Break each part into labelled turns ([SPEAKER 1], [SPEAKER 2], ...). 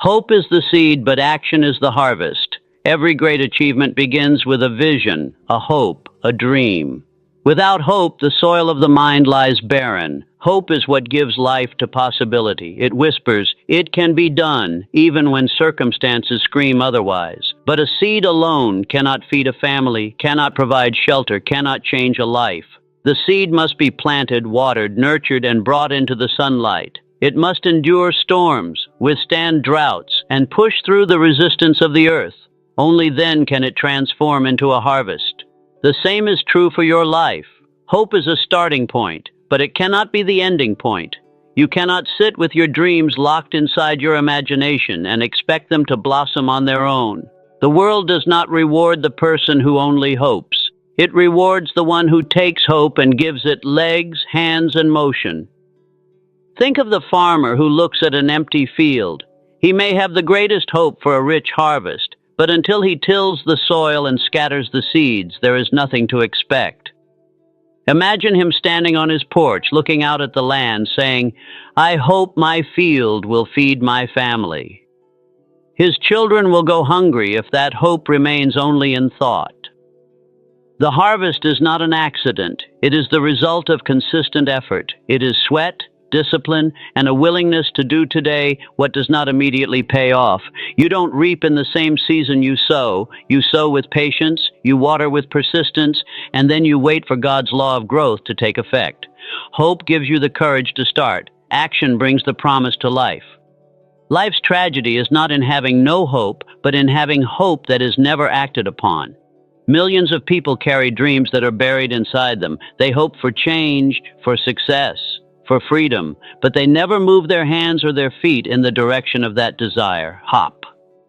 [SPEAKER 1] Hope is the seed, but action is the harvest. Every great achievement begins with a vision, a hope, a dream. Without hope, the soil of the mind lies barren. Hope is what gives life to possibility. It whispers, "It can be done," even when circumstances scream otherwise. But a seed alone cannot feed a family, cannot provide shelter, cannot change a life. The seed must be planted, watered, nurtured, and brought into the sunlight. It must endure storms, withstand droughts, and push through the resistance of the earth. Only then can it transform into a harvest. The same is true for your life. Hope is a starting point, but it cannot be the ending point. You cannot sit with your dreams locked inside your imagination and expect them to blossom on their own. The world does not reward the person who only hopes. It rewards the one who takes hope and gives it legs, hands, and motion. Think of the farmer who looks at an empty field. He may have the greatest hope for a rich harvest, but until he tills the soil and scatters the seeds, there is nothing to expect. Imagine him standing on his porch, looking out at the land, saying, "I hope my field will feed my family." His children will go hungry if that hope remains only in thought. The harvest is not an accident. It is the result of consistent effort. It is sweat, discipline, and a willingness to do today what does not immediately pay off. You don't reap in the same season you sow. You sow with patience, you water with persistence, and then you wait for God's law of growth to take effect. Hope gives you the courage to start. Action brings the promise to life. Life's tragedy is not in having no hope, but in having hope that is never acted upon. Millions of people carry dreams that are buried inside them. They hope for change, for success, for freedom, but they never move their hands or their feet in the direction of that desire. Hop.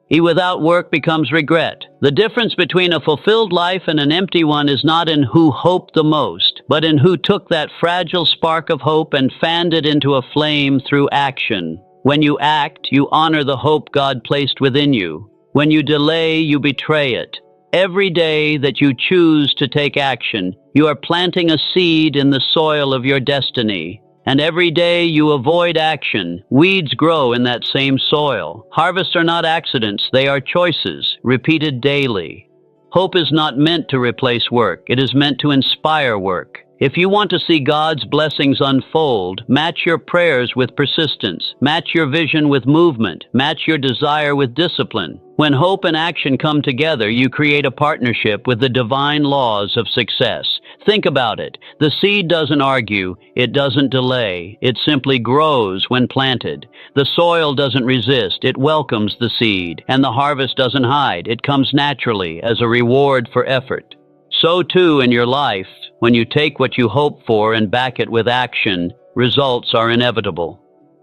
[SPEAKER 1] Without work becomes regret. The difference between a fulfilled life and an empty one is not in who hoped the most, but in who took that fragile spark of hope and fanned it into a flame through action. When you act, you honor the hope God placed within you. When you delay, you betray it. Every day that you choose to take action, you are planting a seed in the soil of your destiny. And every day you avoid action, weeds grow in that same soil. Harvests are not accidents, they are choices, repeated daily. Hope is not meant to replace work, it is meant to inspire work. If you want to see God's blessings unfold, match your prayers with persistence, match your vision with movement, match your desire with discipline. When hope and action come together, you create a partnership with the divine laws of success. Think about it. The seed doesn't argue, it doesn't delay, it simply grows when planted. The soil doesn't resist, it welcomes the seed. And the harvest doesn't hide, it comes naturally as a reward for effort. So too in your life, when you take what you hope for and back it with action, results are inevitable.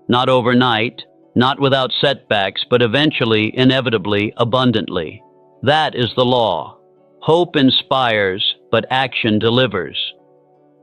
[SPEAKER 1] Not overnight, not without setbacks, but eventually, inevitably, abundantly. That is the law. Hope inspires, but action delivers.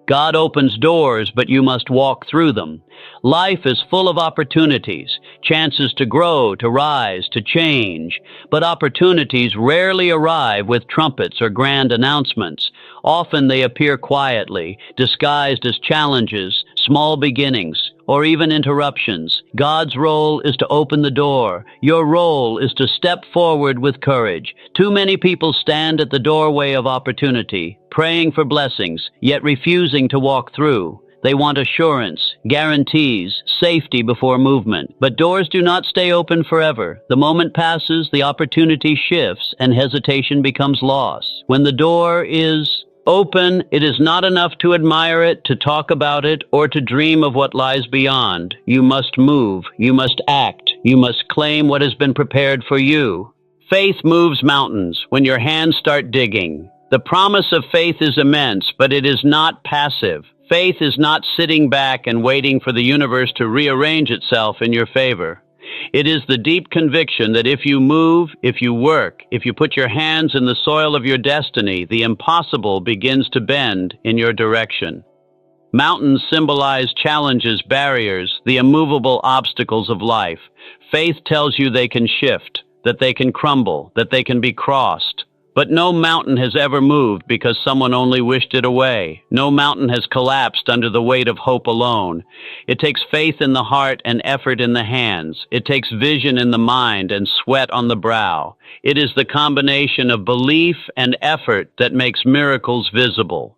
[SPEAKER 1] God opens doors, but you must walk through them. Life is full of opportunities, chances to grow, to rise, to change. But opportunities rarely arrive with trumpets or grand announcements. Often they appear quietly, disguised as challenges, small beginnings, or even interruptions. God's role is to open the door. Your role is to step forward with courage. Too many people stand at the doorway of opportunity, praying for blessings, yet refusing to walk through. They want assurance, guarantees, safety before movement. But doors do not stay open forever. The moment passes, the opportunity shifts, and hesitation becomes loss. When the door is open, it is not enough to admire it, to talk about it, or to dream of what lies beyond. You must move, you must act, you must claim what has been prepared for you. Faith moves mountains when your hands start digging. The promise of faith is immense, but it is not passive. Faith is not sitting back and waiting for the universe to rearrange itself in your favor. It is the deep conviction that if you move, if you work, if you put your hands in the soil of your destiny, the impossible begins to bend in your direction. Mountains symbolize challenges, barriers, the immovable obstacles of life. Faith tells you they can shift, that they can crumble, that they can be crossed. But no mountain has ever moved because someone only wished it away. No mountain has collapsed under the weight of hope alone. It takes faith in the heart and effort in the hands. It takes vision in the mind and sweat on the brow. It is the combination of belief and effort that makes miracles visible.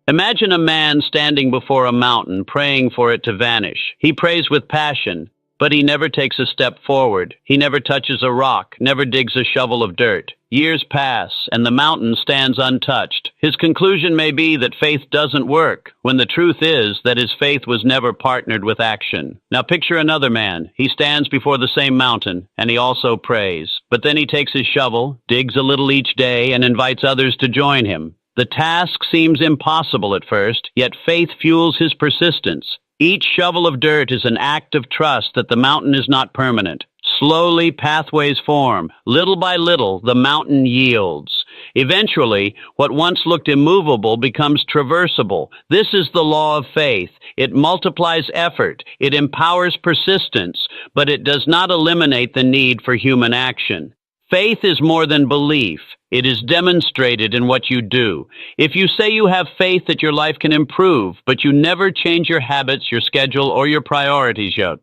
[SPEAKER 1] Imagine a man standing before a mountain, praying for it to vanish. He prays with passion, but he never takes a step forward. He never touches a rock, never digs a shovel of dirt. Years pass, and the mountain stands untouched. His conclusion may be that faith doesn't work, when the truth is that his faith was never partnered with action. Now picture another man. He stands before the same mountain, and he also prays. But then he takes his shovel, digs a little each day, and invites others to join him. The task seems impossible at first, yet faith fuels his persistence. Each shovel of dirt is an act of trust that the mountain is not permanent. Slowly, pathways form. Little by little, the mountain yields. Eventually, what once looked immovable becomes traversable. This is the law of faith. It multiplies effort. It empowers persistence, but it does not eliminate the need for human action. Faith is more than belief. It is demonstrated in what you do. If you say you have faith that your life can improve, but you never change your habits, your schedule, or your priorities yet,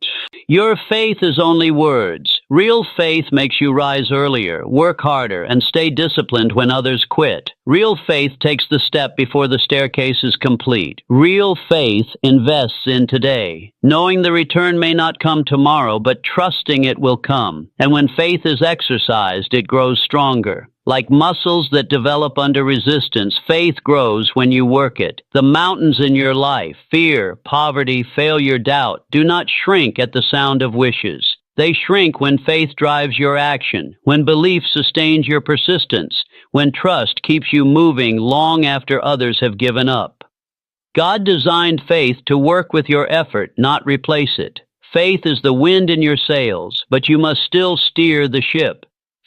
[SPEAKER 1] your faith is only words. Real faith makes you rise earlier, work harder, and stay disciplined when others quit. Real faith takes the step before the staircase is complete. Real faith invests in today, knowing the return may not come tomorrow, but trusting it will come. And when faith is exercised, it grows stronger. Like muscles that develop under resistance, faith grows when you work it. The mountains in your life, fear, poverty, failure, doubt, do not shrink at the sound of wishes. They shrink when faith drives your action, when belief sustains your persistence, when trust keeps you moving long after others have given up. God designed faith to work with your effort, not replace it. Faith is the wind in your sails, but you must still steer the ship.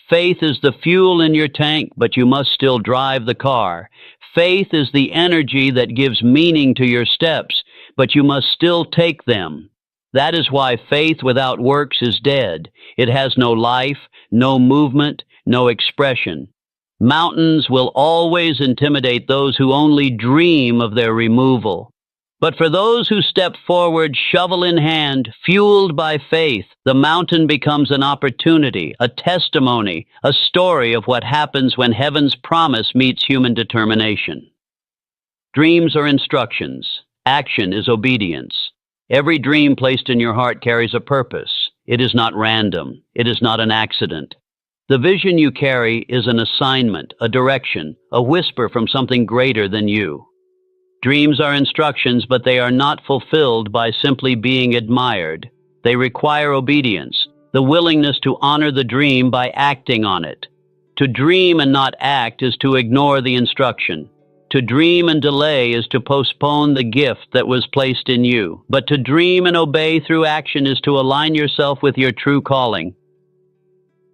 [SPEAKER 1] Faith is the fuel in your tank, but you must still drive the car. Faith is the energy that gives meaning to your steps, but you must still take them. That is why faith without works is dead. It has no life, no movement, no expression. Mountains will always intimidate those who only dream of their removal. But for those who step forward, shovel in hand, fueled by faith, the mountain becomes an opportunity, a testimony, a story of what happens when heaven's promise meets human determination. Dreams are instructions. Action is obedience. Every dream placed in your heart carries a purpose. It is not random. It is not an accident. The vision you carry is an assignment, a direction, a whisper from something greater than you. Dreams are instructions, but they are not fulfilled by simply being admired. They require obedience, the willingness to honor the dream by acting on it. To dream and not act is to ignore the instruction. To dream and delay is to postpone the gift that was placed in you. But to dream and obey through action is to align yourself with your true calling.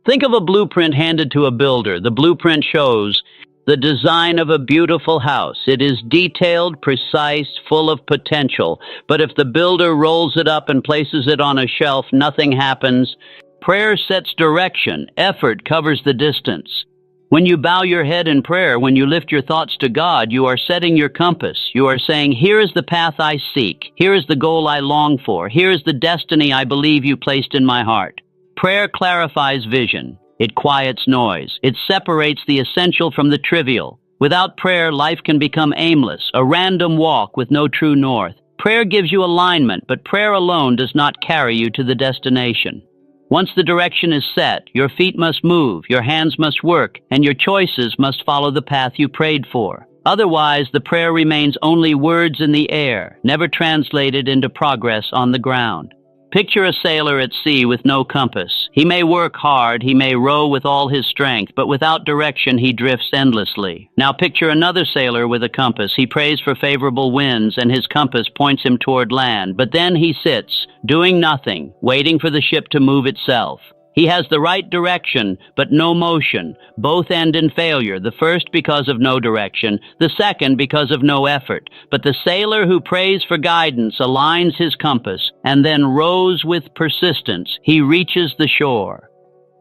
[SPEAKER 1] Think of a blueprint handed to a builder. The blueprint shows the design of a beautiful house. It is detailed, precise, full of potential. But if the builder rolls it up and places it on a shelf, nothing happens. Prayer sets direction. Effort covers the distance. When you bow your head in prayer, when you lift your thoughts to God, you are setting your compass. You are saying, here is the path I seek. Here is the goal I long for. Here is the destiny I believe you placed in my heart. Prayer clarifies vision. It quiets noise. It separates the essential from the trivial. Without prayer, life can become aimless, a random walk with no true north. Prayer gives you alignment, but prayer alone does not carry you to the destination. Once the direction is set, your feet must move, your hands must work, and your choices must follow the path you prayed for. Otherwise, the prayer remains only words in the air, never translated into progress on the ground. Picture a sailor at sea with no compass. He may work hard, he may row with all his strength, but without direction he drifts endlessly. Now picture another sailor with a compass. He prays for favorable winds, and his compass points him toward land. But then he sits, doing nothing, waiting for the ship to move itself. He has the right direction, but no motion. Both end in failure, the first because of no direction, the second because of no effort. But the sailor who prays for guidance aligns his compass and then rows with persistence. He reaches the shore.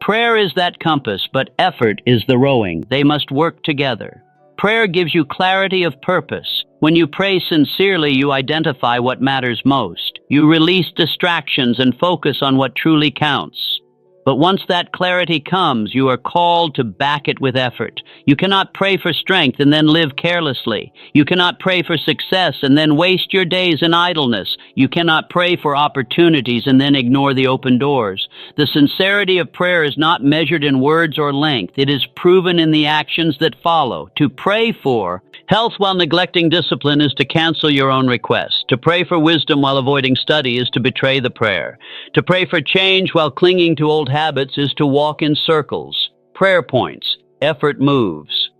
[SPEAKER 1] Prayer is that compass, but effort is the rowing. They must work together. Prayer gives you clarity of purpose. When you pray sincerely, you identify what matters most. You release distractions and focus on what truly counts. But once that clarity comes, you are called to back it with effort. You cannot pray for strength and then live carelessly. You cannot pray for success and then waste your days in idleness. You cannot pray for opportunities and then ignore the open doors. The sincerity of prayer is not measured in words or length. It is proven in the actions that follow. To pray for health while neglecting discipline is to cancel your own request. To pray for wisdom while avoiding study is to betray the prayer. To pray for change while clinging to old habits is to walk in circles. Prayer points. Effort moves.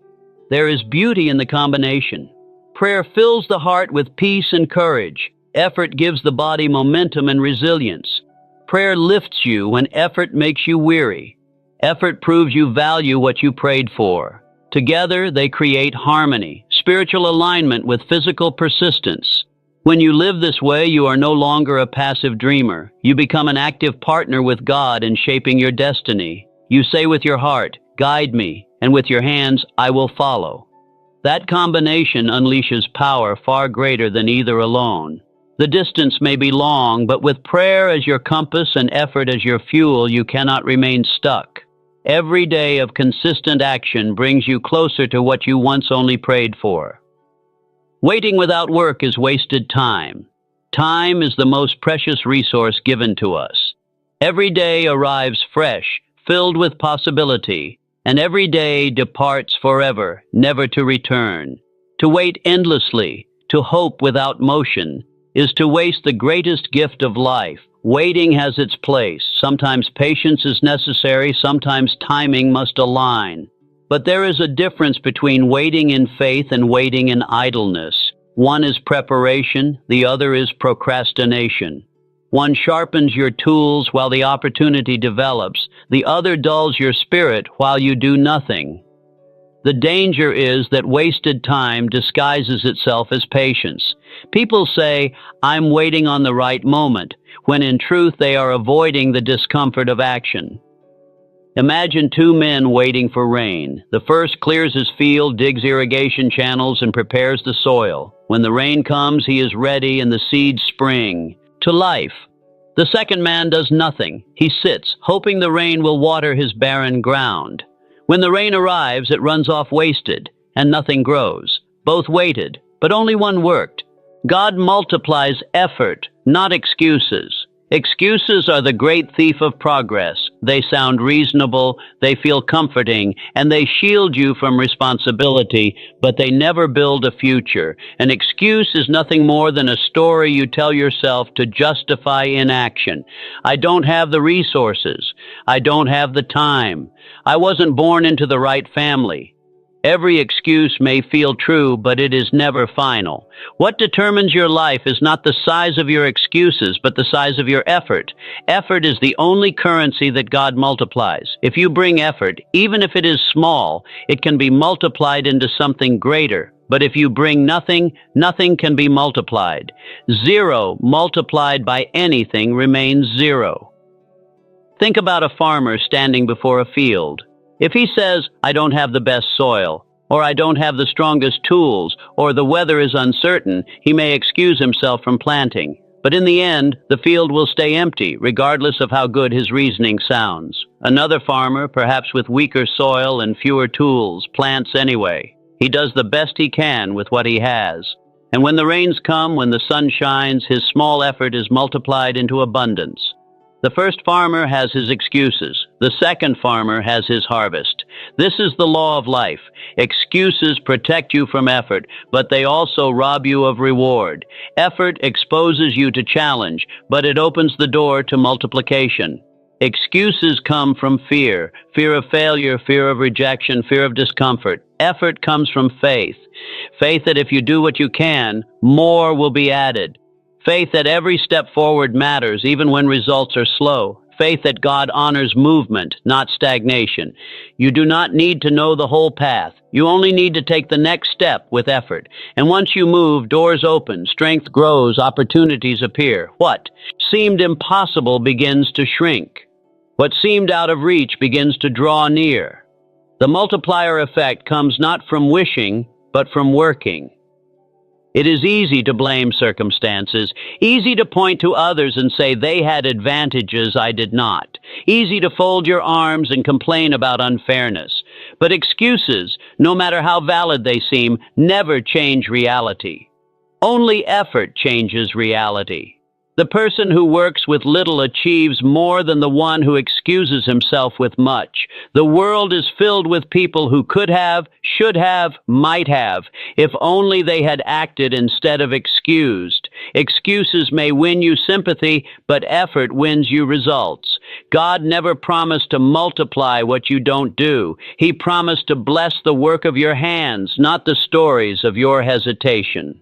[SPEAKER 1] There is beauty in the combination. Prayer fills the heart with peace and courage. Effort gives the body momentum and resilience. Prayer lifts you when effort makes you weary. Effort proves you value what you prayed for. Together, they create harmony, spiritual alignment with physical persistence. When you live this way, you are no longer a passive dreamer. You become an active partner with God in shaping your destiny. You say with your heart, "Guide me," and with your hands, "I will follow." That combination unleashes power far greater than either alone. The distance may be long, but with prayer as your compass and effort as your fuel, you cannot remain stuck. Every day of consistent action brings you closer to what you once only prayed for. Waiting without work is wasted time. Time is the most precious resource given to us. Every day arrives fresh, filled with possibility, and every day departs forever, never to return. To wait endlessly, to hope without motion, is to waste the greatest gift of life. Waiting has its place. Sometimes patience is necessary, sometimes timing must align. But there is a difference between waiting in faith and waiting in idleness. One is preparation, the other is procrastination. One sharpens your tools while the opportunity develops. The other dulls your spirit while you do nothing. The danger is that wasted time disguises itself as patience. People say, "I'm waiting on the right moment," when in truth they are avoiding the discomfort of action. Imagine two men waiting for rain. The first clears his field, digs irrigation channels, and prepares the soil. When the rain comes, he is ready and the seeds spring to life. The second man does nothing. He sits, hoping the rain will water his barren ground. When the rain arrives, it runs off wasted, and nothing grows. Both waited, but only one worked. God multiplies effort, not excuses. Excuses are the great thief of progress. They sound reasonable, they feel comforting, and they shield you from responsibility, but they never build a future. An excuse is nothing more than a story you tell yourself to justify inaction. I don't have the resources. I don't have the time. I wasn't born into the right family. Every excuse may feel true, but it is never final. What determines your life is not the size of your excuses, but the size of your effort. Effort is the only currency that God multiplies. If you bring effort, even if it is small, it can be multiplied into something greater. But if you bring nothing, nothing can be multiplied. Zero multiplied by anything remains zero. Think about a farmer standing before a field. If he says, "I don't have the best soil," or "I don't have the strongest tools," or "the weather is uncertain," he may excuse himself from planting. But in the end, the field will stay empty, regardless of how good his reasoning sounds. Another farmer, perhaps with weaker soil and fewer tools, plants anyway. He does the best he can with what he has. And when the rains come, when the sun shines, his small effort is multiplied into abundance. The first farmer has his excuses. The second farmer has his harvest. This is the law of life. Excuses protect you from effort, but they also rob you of reward. Effort exposes you to challenge, but it opens the door to multiplication. Excuses come from fear of failure, fear of rejection, fear of discomfort. Effort comes from faith. Faith that if you do what you can, more will be added. Faith that every step forward matters, even when results are slow. Faith that God honors movement, not stagnation. You do not need to know the whole path. You only need to take the next step with effort. And once you move, doors open, strength grows, opportunities appear. What seemed impossible begins to shrink. What seemed out of reach begins to draw near. The multiplier effect comes not from wishing, but from working. It is easy to blame circumstances, easy to point to others and say they had advantages I did not, easy to fold your arms and complain about unfairness. But excuses, no matter how valid they seem, never change reality. Only effort changes reality. The person who works with little achieves more than the one who excuses himself with much. The world is filled with people who could have, should have, might have, if only they had acted instead of excused. Excuses may win you sympathy, but effort wins you results. God never promised to multiply what you don't do. He promised to bless the work of your hands, not the stories of your hesitation.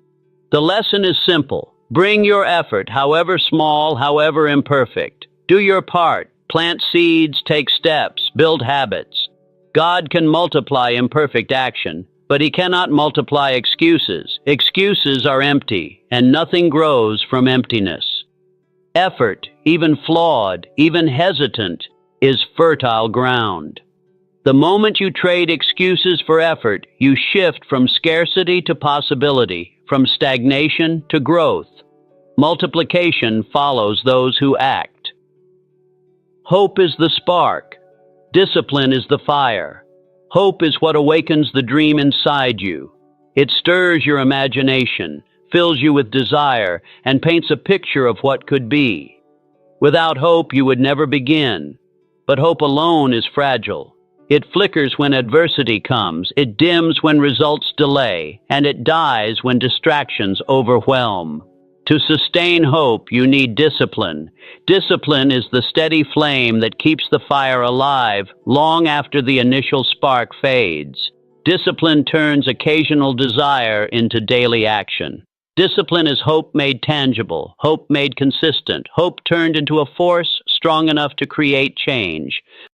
[SPEAKER 1] The lesson is simple. Bring your effort, however small, however imperfect. Do your part. Plant seeds, take steps, build habits. God can multiply imperfect action, but He cannot multiply excuses. Excuses are empty, and nothing grows from emptiness. Effort, even flawed, even hesitant, is fertile ground. The moment you trade excuses for effort, you shift from scarcity to possibility, from stagnation to growth. Multiplication follows those who act. Hope is the spark. Discipline is the fire. Hope is what awakens the dream inside you. It stirs your imagination, fills you with desire, and paints a picture of what could be. Without hope, you would never begin. But hope alone is fragile. It flickers when adversity comes, it dims when results delay, and it dies when distractions overwhelm. To sustain hope, you need discipline. Discipline is the steady flame that keeps the fire alive long after the initial spark fades. Discipline turns occasional desire into daily action. Discipline is hope made tangible, hope made consistent, hope turned into a force strong enough to create change.